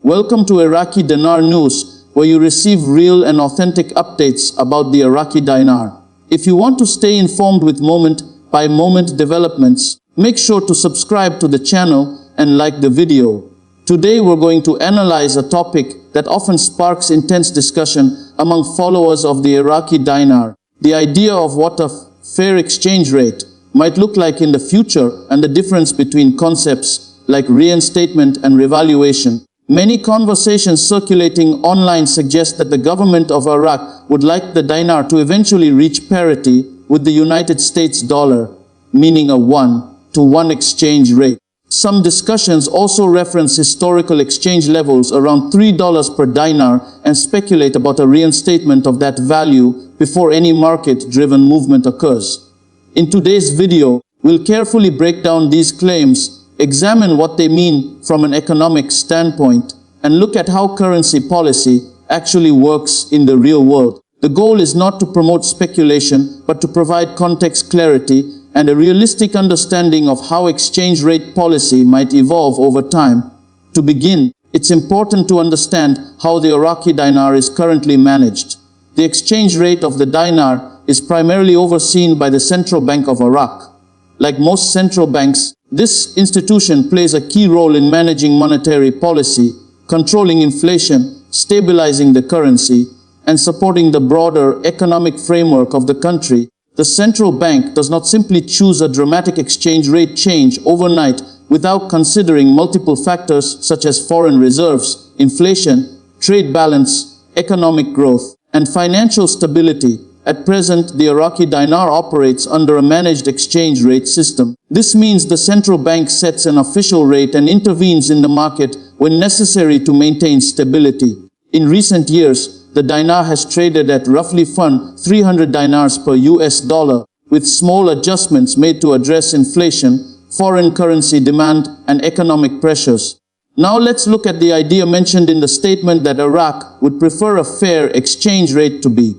Welcome to Iraqi Dinar News, where you receive real and authentic updates about the Iraqi dinar. If you want to stay informed with moment-by-moment developments, make sure to subscribe to the channel and like the video. Today we're going to analyze a topic that often sparks intense discussion among followers of the Iraqi dinar: the idea of what a fair exchange rate might look like in the future and the difference between concepts like reinstatement and revaluation. Many conversations circulating online suggest that the government of Iraq would like the dinar to eventually reach parity with the United States dollar, meaning a 1-to-1 exchange rate. Some discussions also reference historical exchange levels around $3 per dinar and speculate about a reinstatement of that value before any market-driven movement occurs. In today's video, we'll carefully break down these claims, examine what they mean from an economic standpoint, and look at how currency policy actually works in the real world. The goal is not to promote speculation, but to provide context clarity and a realistic understanding of how exchange rate policy might evolve over time. To begin, it's important to understand how the Iraqi dinar is currently managed. The exchange rate of the dinar is primarily overseen by the Central Bank of Iraq. Like most central banks, this institution plays a key role in managing monetary policy, controlling inflation, stabilizing the currency, and supporting the broader economic framework of the country. The central bank does not simply choose a dramatic exchange rate change overnight without considering multiple factors such as foreign reserves, inflation, trade balance, economic growth, and financial stability. At present, the Iraqi dinar operates under a managed exchange rate system. This means the central bank sets an official rate and intervenes in the market when necessary to maintain stability. In recent years, the dinar has traded at roughly 300 dinars per US dollar, with small adjustments made to address inflation, foreign currency demand, and economic pressures. Now let's look at the idea mentioned in the statement that Iraq would prefer a fair exchange rate to be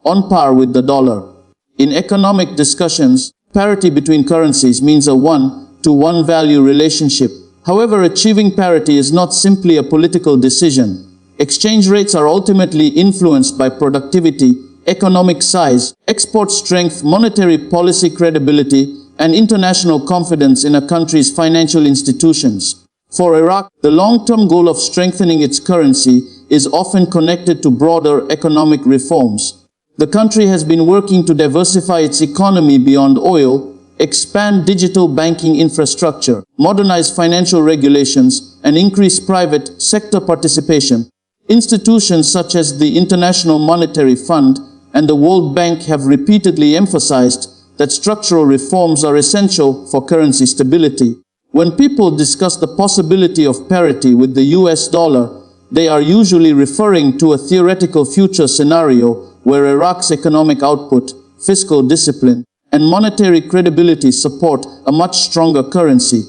on par with the dollar. In economic discussions, parity between currencies means a 1-to-1 value relationship. However, achieving parity is not simply a political decision. Exchange rates are ultimately influenced by productivity, economic size, export strength, monetary policy credibility, and international confidence in a country's financial institutions. For Iraq, the long-term goal of strengthening its currency is often connected to broader economic reforms. The country has been working to diversify its economy beyond oil, expand digital banking infrastructure, modernize financial regulations, and increase private sector participation. Institutions such as the International Monetary Fund and the World Bank have repeatedly emphasized that structural reforms are essential for currency stability. When people discuss the possibility of parity with the US dollar, they are usually referring to a theoretical future scenario where Iraq's economic output, fiscal discipline, and monetary credibility support a much stronger currency.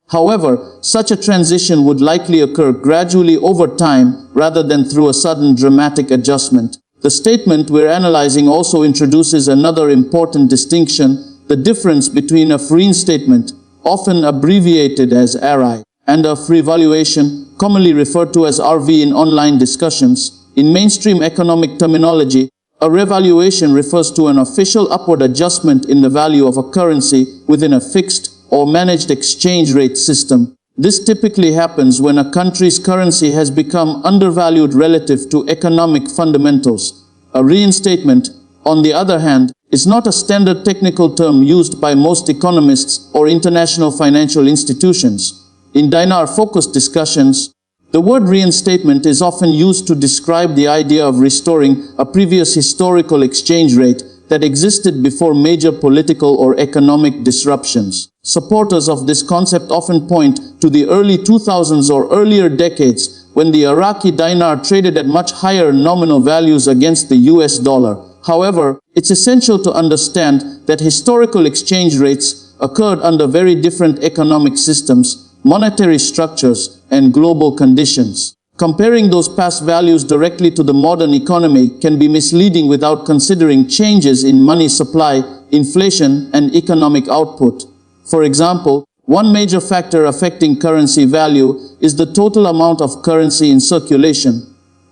However, such a transition would likely occur gradually over time rather than through a sudden dramatic adjustment. The statement we're analyzing also introduces another important distinction: the difference between a reinstatement, often abbreviated as RI, and a revaluation, commonly referred to as RV in online discussions. In mainstream economic terminology, a revaluation refers to an official upward adjustment in the value of a currency within a fixed or managed exchange rate system. This typically happens when a country's currency has become undervalued relative to economic fundamentals. A reinstatement, on the other hand, is not a standard technical term used by most economists or international financial institutions. In dinar-focused discussions, the word reinstatement is often used to describe the idea of restoring a previous historical exchange rate that existed before major political or economic disruptions. Supporters of this concept often point to the early 2000s or earlier decades when the Iraqi dinar traded at much higher nominal values against the US dollar. However, it's essential to understand that historical exchange rates occurred under very different economic systems, monetary structures, and global conditions. Comparing those past values directly to the modern economy can be misleading without considering changes in money supply, inflation, and economic output. For example, One major factor affecting currency value is the total amount of currency in circulation.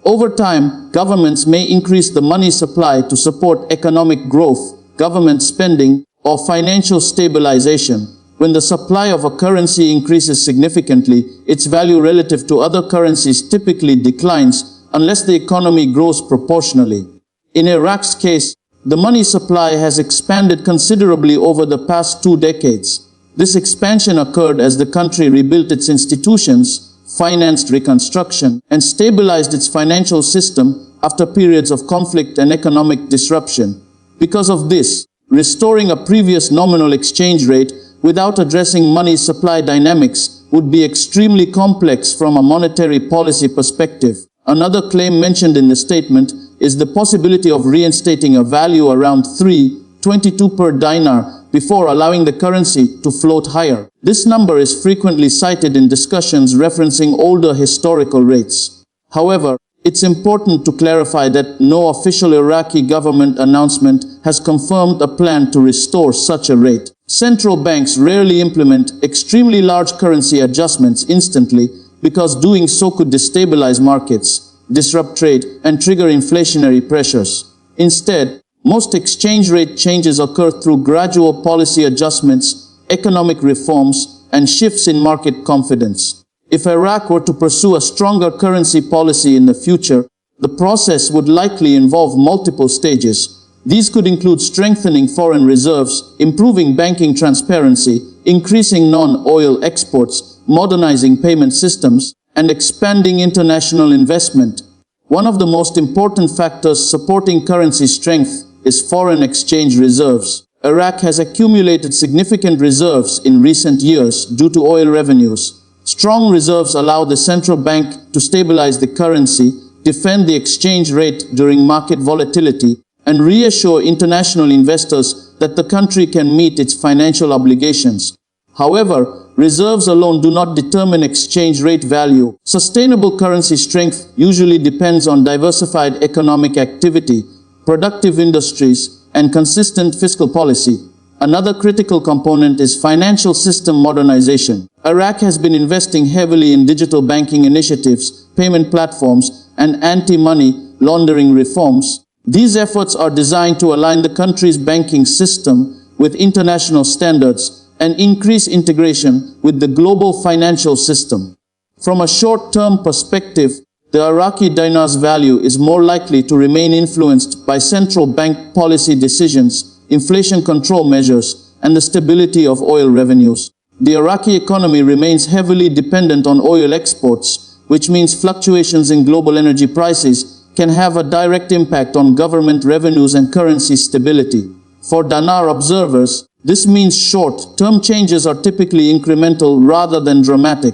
Over time, governments may increase the money supply to support economic growth, government spending, or financial stabilization. When the supply of a currency increases significantly, its value relative to other currencies typically declines unless the economy grows proportionally. In Iraq's case, the money supply has expanded considerably over the past 2 decades. This expansion occurred as the country rebuilt its institutions, financed reconstruction, and stabilized its financial system after periods of conflict and economic disruption. Because of this, restoring a previous nominal exchange rate without addressing money supply dynamics would be extremely complex from a monetary policy perspective. Another claim mentioned in the statement is the possibility of reinstating a value around 3.22 per dinar before allowing the currency to float higher. This number is frequently cited in discussions referencing older historical rates. However, it's important to clarify that no official Iraqi government announcement has confirmed a plan to restore such a rate. Central banks rarely implement extremely large currency adjustments instantly because doing so could destabilize markets, disrupt trade, and trigger inflationary pressures. Instead, most exchange rate changes occur through gradual policy adjustments, economic reforms, and shifts in market confidence. If Iraq were to pursue a stronger currency policy in the future, the process would likely involve multiple stages. These could include strengthening foreign reserves, improving banking transparency, increasing non-oil exports, modernizing payment systems, and expanding international investment. One of the most important factors supporting currency strength is foreign exchange reserves. Iraq has accumulated significant reserves in recent years due to oil revenues. Strong reserves allow the central bank to stabilize the currency, defend the exchange rate during market volatility, and reassure international investors that the country can meet its financial obligations. However, reserves alone do not determine exchange rate value. Sustainable currency strength usually depends on diversified economic activity, productive industries, and consistent fiscal policy. Another critical component is financial system modernization. Iraq has been investing heavily in digital banking initiatives, payment platforms, and anti-money laundering reforms. These efforts are designed to align the country's banking system with international standards and increase integration with the global financial system. From a short-term perspective, the Iraqi dinar's value is more likely to remain influenced by central bank policy decisions, inflation control measures, and the stability of oil revenues. The Iraqi economy remains heavily dependent on oil exports, which means fluctuations in global energy prices can have a direct impact on government revenues and currency stability. For dinar observers, this means short-term changes are typically incremental rather than dramatic.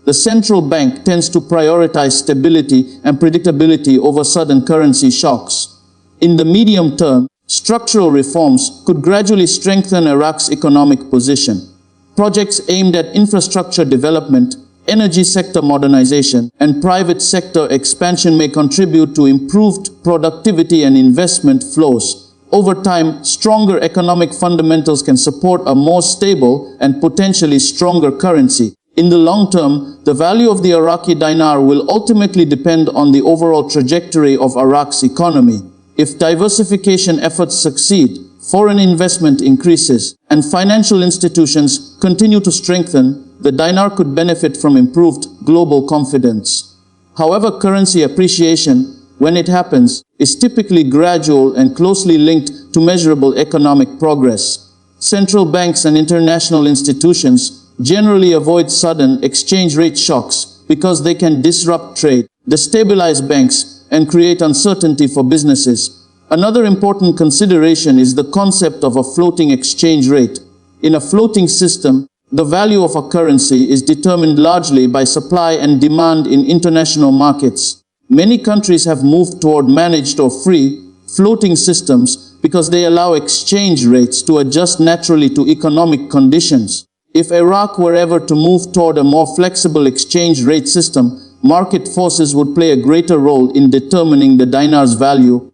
The central bank tends to prioritize stability and predictability over sudden currency shocks. In the medium term, structural reforms could gradually strengthen Iraq's economic position. Projects aimed at infrastructure development, energy sector modernization, and private sector expansion may contribute to improved productivity and investment flows. Over time, stronger economic fundamentals can support a more stable and potentially stronger currency. In the long term, the value of the Iraqi dinar will ultimately depend on the overall trajectory of Iraq's economy. If diversification efforts succeed, foreign investment increases, and financial institutions continue to strengthen, the dinar could benefit from improved global confidence. However, currency appreciation, when it happens, is typically gradual and closely linked to measurable economic progress. Central banks and international institutions generally avoid sudden exchange rate shocks because they can disrupt trade, destabilize banks, and create uncertainty for businesses. Another important consideration is the concept of a floating exchange rate. In a floating system, the value of a currency is determined largely by supply and demand in international markets. Many countries have moved toward managed or free, floating systems because they allow exchange rates to adjust naturally to economic conditions. If Iraq were ever to move toward a more flexible exchange rate system, market forces would play a greater role in determining the dinar's value.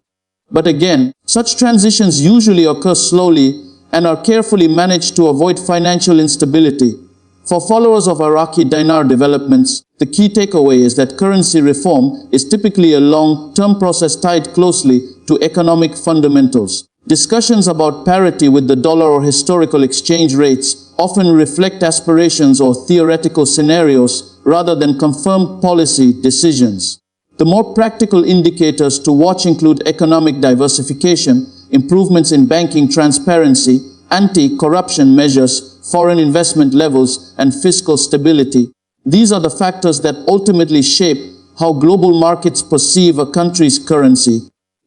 But again, such transitions usually occur slowly and are carefully managed to avoid financial instability. For followers of Iraqi dinar developments, the key takeaway is that currency reform is typically a long-term process tied closely to economic fundamentals. Discussions about parity with the dollar or historical exchange rates often reflect aspirations or theoretical scenarios rather than confirmed policy decisions. The more practical indicators to watch include economic diversification, improvements in banking transparency, anti-corruption measures, foreign investment levels, and fiscal stability. These are the factors that ultimately shape how global markets perceive a country's currency.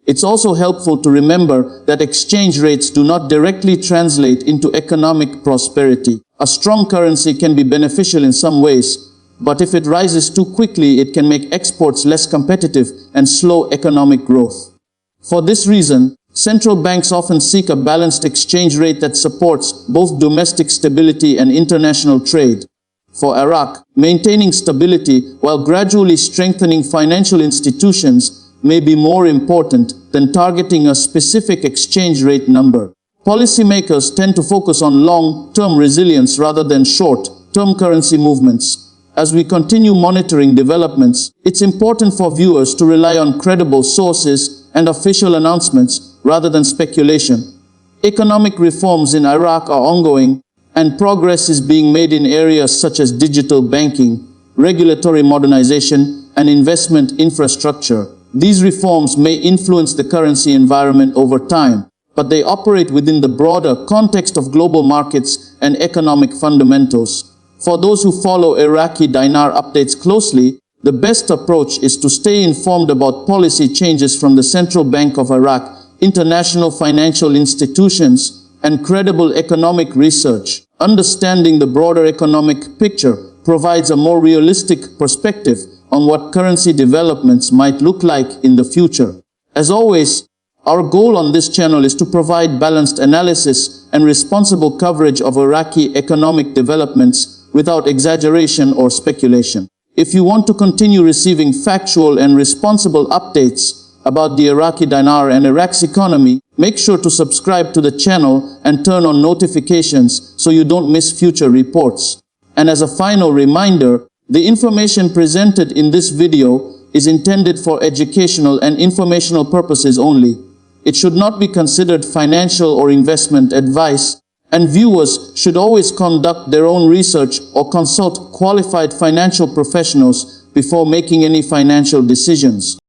It's also helpful to remember that exchange rates do not directly translate into economic prosperity. A strong currency can be beneficial in some ways, but if it rises too quickly, it can make exports less competitive and slow economic growth. For this reason, central banks often seek a balanced exchange rate that supports both domestic stability and international trade. For Iraq, maintaining stability while gradually strengthening financial institutions may be more important than targeting a specific exchange rate number. Policymakers tend to focus on long-term resilience rather than short-term currency movements. As we continue monitoring developments, it's important for viewers to rely on credible sources and official announcements rather than speculation. Economic reforms in Iraq are ongoing, and progress is being made in areas such as digital banking, regulatory modernization, and investment infrastructure. These reforms may influence the currency environment over time, but they operate within the broader context of global markets and economic fundamentals. For those who follow Iraqi dinar updates closely, the best approach is to stay informed about policy changes from the Central Bank of Iraq, international financial institutions, and credible economic research. Understanding the broader economic picture provides a more realistic perspective on what currency developments might look like in the future. As always, our goal on this channel is to provide balanced analysis and responsible coverage of Iraqi economic developments without exaggeration or speculation. If you want to continue receiving factual and responsible updates about the Iraqi dinar and Iraq's economy, make sure to subscribe to the channel and turn on notifications so you don't miss future reports. And as a final reminder, the information presented in this video is intended for educational and informational purposes only. It should not be considered financial or investment advice, and viewers should always conduct their own research or consult qualified financial professionals before making any financial decisions.